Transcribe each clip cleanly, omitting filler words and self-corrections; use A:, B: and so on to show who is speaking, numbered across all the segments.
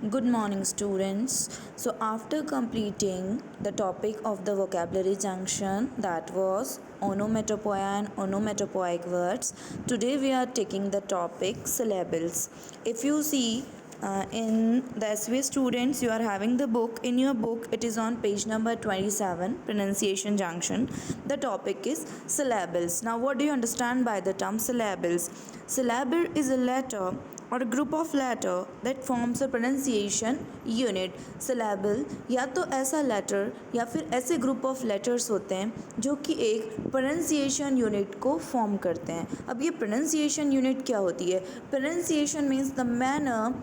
A: Good morning, students. So, after completing the topic of the vocabulary junction, that was onomatopoeia and onomatopoeic words, today we are taking the topic syllables. If you see in the SVA students, you are having the book. In your book, it is on page number 27, pronunciation junction. The topic is syllables. Now, what do you understand by the term syllables? Syllable is a letter और group of letter that forms a pronunciation unit. Syllable या तो ऐसा letter या फिर ऐसे group of letters होते हैं जो कि एक प्रोनाउंसिएशन यूनिट को फॉर्म करते हैं. अब ये प्रोनाउंसिएशन यूनिट क्या होती है? Pronunciation means the manner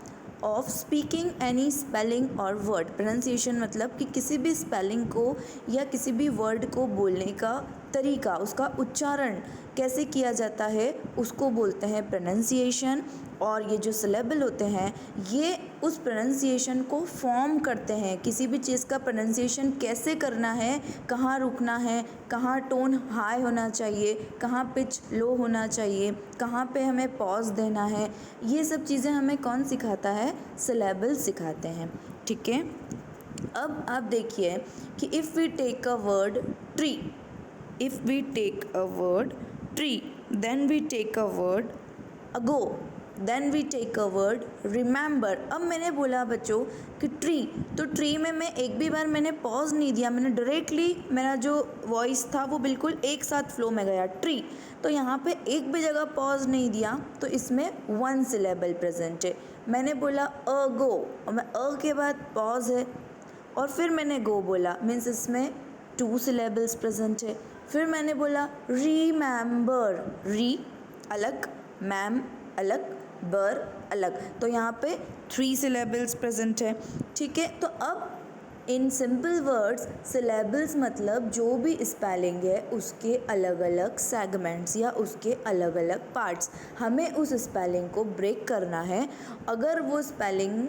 A: of speaking any spelling और वर्ड. प्रोनाउंसिएशन मतलब कि किसी भी स्पेलिंग को या किसी भी वर्ड को बोलने का तरीका, उसका उच्चारण कैसे किया जाता है, उसको बोलते हैं प्रोनाउंसिएशन. और ये जो सिलेबल होते हैं ये उस प्रोनाउंसिएशन को फॉर्म करते हैं. किसी भी चीज़ का प्रोनाउंसिएशन कैसे करना है, कहाँ रुकना है, कहाँ टोन हाई होना चाहिए, कहाँ पिच लो होना चाहिए, कहाँ पे हमें पॉज देना है, ये सब चीज़ें हमें कौन सिखाता है? सिलेबल सिखाते हैं. ठीक है. अब आप देखिए कि if we take a word tree, if we take a word tree, then we take a word ago, then we take a word remember. अब मैंने बोला बच्चों कि ट्री, तो ट्री में मैं एक भी बार मैंने पॉज नहीं दिया, मैंने डायरेक्टली मेरा जो वॉइस था वो बिल्कुल एक साथ फ्लो में गया ट्री. तो यहाँ पे एक भी जगह पॉज नहीं दिया, तो इसमें वन सिलेबल प्रेजेंट है. मैंने बोला अ गो, और मैं अ के बाद पॉज है और फिर मैंने गो बोला, मीन्स इसमें टू सिलेबल्स प्रेजेंट है. फिर मैंने बोला रिमेंबर, री अलग, मैम अलग, बर अलग, तो यहाँ पे थ्री सिलेबल्स प्रेजेंट है. ठीक है. तो अब इन सिंपल वर्ड्स सिलेबल्स मतलब जो भी स्पेलिंग है उसके अलग अलग सेगमेंट्स या उसके अलग अलग पार्ट्स, हमें उस स्पेलिंग को ब्रेक करना है. अगर वो स्पेलिंग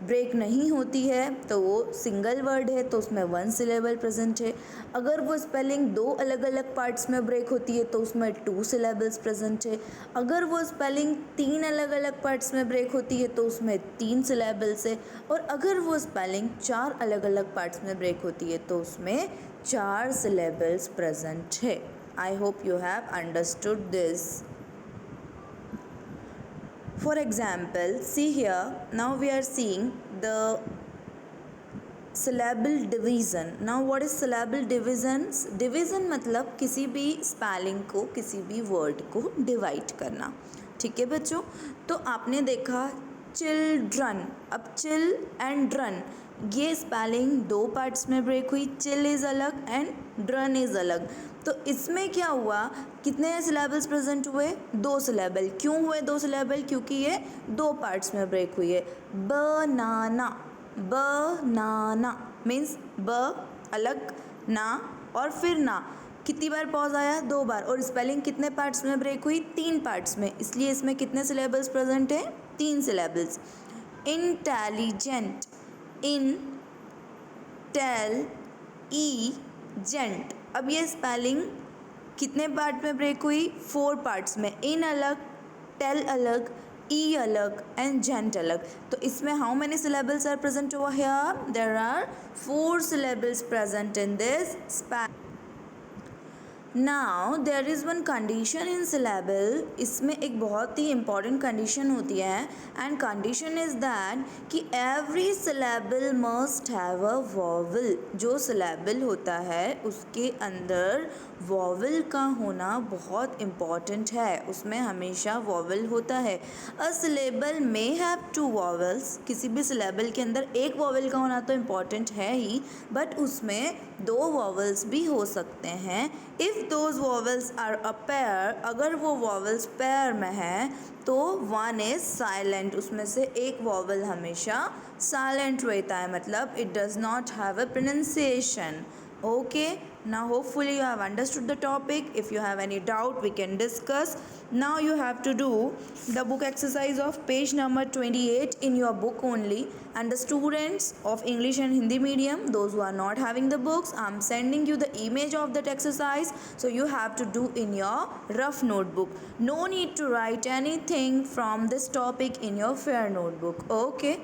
A: ब्रेक नहीं होती है तो वो सिंगल वर्ड है, तो उसमें वन सिलेबल प्रेजेंट है. अगर वो स्पेलिंग दो अलग अलग पार्ट्स में ब्रेक होती है तो उसमें टू सिलेबल्स प्रेजेंट है. अगर वो स्पेलिंग तीन अलग अलग पार्ट्स में ब्रेक होती है तो उसमें तीन सिलेबल्स है. और अगर वो स्पेलिंग चार अलग अलग पार्ट्स में ब्रेक होती है तो उसमें चार सिलेबल्स प्रेजेंट है. I hope you have understood this. For example, see here, now we are seeing the syllable division. Now what is syllable divisions? Division मतलब किसी भी स्पेलिंग को, किसी भी वर्ड को डिवाइड करना. ठीक है बच्चों. तो आपने देखा चिल्ड्रन, अब चिल एंड ड्रन, ये स्पेलिंग दो पार्ट्स में ब्रेक हुई. चिल इज़ अलग एंड ड्रन इज़ अलग. तो इसमें क्या हुआ, कितने सिलेबल्स प्रेजेंट हुए? दो सिलेबल. क्यों हुए दो सिलेबल? क्योंकि ये दो पार्ट्स में ब्रेक हुई है. बनाना, बनाना मीन्स ब अलग, ना और फिर ना. कितनी बार पॉज आया? दो बार. और स्पेलिंग कितने पार्ट्स में ब्रेक हुई? तीन पार्ट्स में. इसलिए इसमें कितने सिलेबल्स प्रेजेंट हैं? तीन सिलेबल्स. इंटेलिजेंट, इन टेल ई जेंट. अब ये स्पेलिंग कितने पार्ट में ब्रेक हुई? फोर पार्ट्स में. इन अलग, टेल अलग, ई अलग एंड जेंट अलग. तो इसमें how many syllables are present over here? There are four syllables present in this spelling. Now there is one condition in syllable. इसमें एक बहुत ही इंपॉर्टेंट कंडीशन होती है एंड कंडीशन इज़ दैट कि every syllable must have a vowel. जो syllable होता है उसके अंदर वॉवल का होना बहुत इम्पॉर्टेंट है. उसमें हमेशा वॉवल होता है. A syllable may have two vowels. किसी भी सिलेबल के अंदर एक वॉवल का होना तो इम्पॉर्टेंट है ही, बट उसमें दो वॉवल्स भी हो सकते हैं. If those vowels are a pair, अगर वो वॉवल्स पेयर में है तो वन इज साइलेंट. उसमें से एक वॉवल हमेशा साइलेंट रहता है, मतलब it does not have a pronunciation. Okay, now hopefully you have understood the topic. If you have any doubt we can discuss. Now you have to do the book exercise of page number 28 in your book only. And the students of English and Hindi medium, those who are not having the books, I am sending you the image of that exercise, so you have to do in your rough notebook. No need to write anything from this topic in your fair notebook. Okay.